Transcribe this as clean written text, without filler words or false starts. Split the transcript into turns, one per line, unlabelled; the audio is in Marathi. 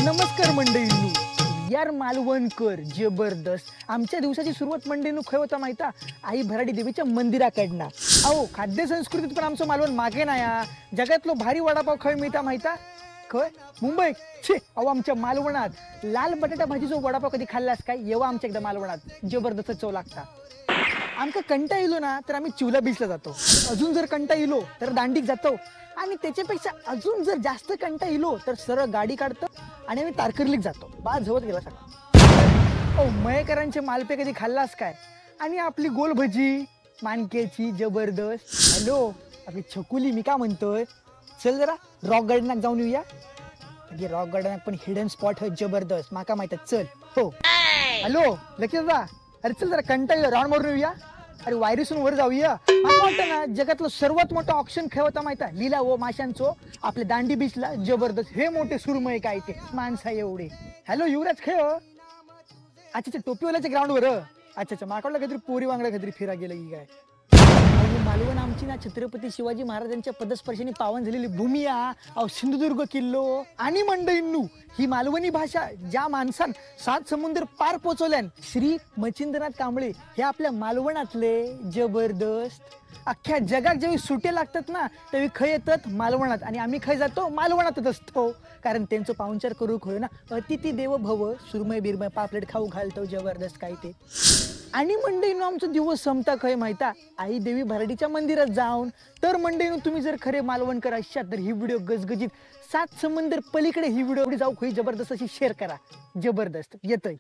नमस्कार मंडळींनो, यार मालवणकर जबरदस्त. आमच्या दिवसाची सुरुवात मंडळींनो खय होता माहिता? आई भराडी देवीच्या मंदिराकडनं. अहो खाद्य संस्कृतीत पण आमचं मालवण मागे नाही. जगातलो भारी वडापाव खय मिळता माहिता? खय मुंबई. छे अहो आमच्या मालवणात लाल बटाटा भाजीचा वडापाव कधी खाल्लास काय? येवा आमच्या एकदा मालवणात, जबरदस्त चव लागता. आमका कंटा येलो ना तर आम्ही चिवला बीचला जातो. अजून जर कंटा येलो तर दांडीक जातो. आणि त्याच्यापेक्षा अजून जर जास्त कंटा येलो तर सरळ गाडी काढतो आणि आम्ही तारकर्लीक जातो. बा झवत गेला सगळं. ओ मयेकरांचे मालपे कधी खाल्लास काय? आणि आपली गोल भजी मानकेची जबरदस्त. हॅलो आपली छकुली, मी का म्हणतोय चल जरा रॉक गार्डनाक जाऊन येऊया. रॉक गार्डनाक पण हिडन स्पॉट आहे जबरदस्त, माका माहित चल. हो हॅलो लकी दादा, अरे चल जरा कंटा येईल राऊंड मारून येऊया. अरे वायरीसून वर जाऊया. मला वाटतं ना जगातलं सर्वात मोठं ऑप्शन खेळ होता माहिती? लिला व माशांचो आपल्या दांडी बीचला जबरदस्त. हे मोठे सुरमय काय ते माणसा एवढे. हॅलो युवराज खेळ. अच्छा टोपीवाल्याच्या ग्राउंडवर. अच्छा माकडला काहीतरी पोरी वांगडा काहीतरी फिरा गेलं की काय? मालवण आमची ना छत्रपती शिवाजी महाराजांच्या पदस्पर्शाने पावन झालेली भूमी सिंधुदुर्ग किल्लो. आणि मंडळींनो ही मालवणी भाषा ज्या माणसान 7 समुद्र पार पोचवल्यान श्री मच्छिंद्रनाथ कांबळे हे आपल्या मालवणातले जबरदस्त. अख्ख्या जगात जेव्हा सुटे लागतात ना तेव्हा खय येतात मालवणात, आणि आम्ही खय जातो मालवणातच असतो. कारण त्यांचं पाहुणचार करू खय ना अतिथी देव भव. सुरमय बिरमय पापलेट खाऊ घालतो जबरदस्त काय ते. आणि मंडळींनो आमचा दिवस संपता खय माहिता? आई देवी भराडीच्या मंदिरात जाऊन. तर मंडळींनो तुम्ही जर खरे मालवणकर असाल तर ही व्हिडिओ गजगजीत 7 समुद्र पलीकडे ही व्हिडिओ जाऊ खय जबरदस्त अशी शेअर करा. जबरदस्त येतोय.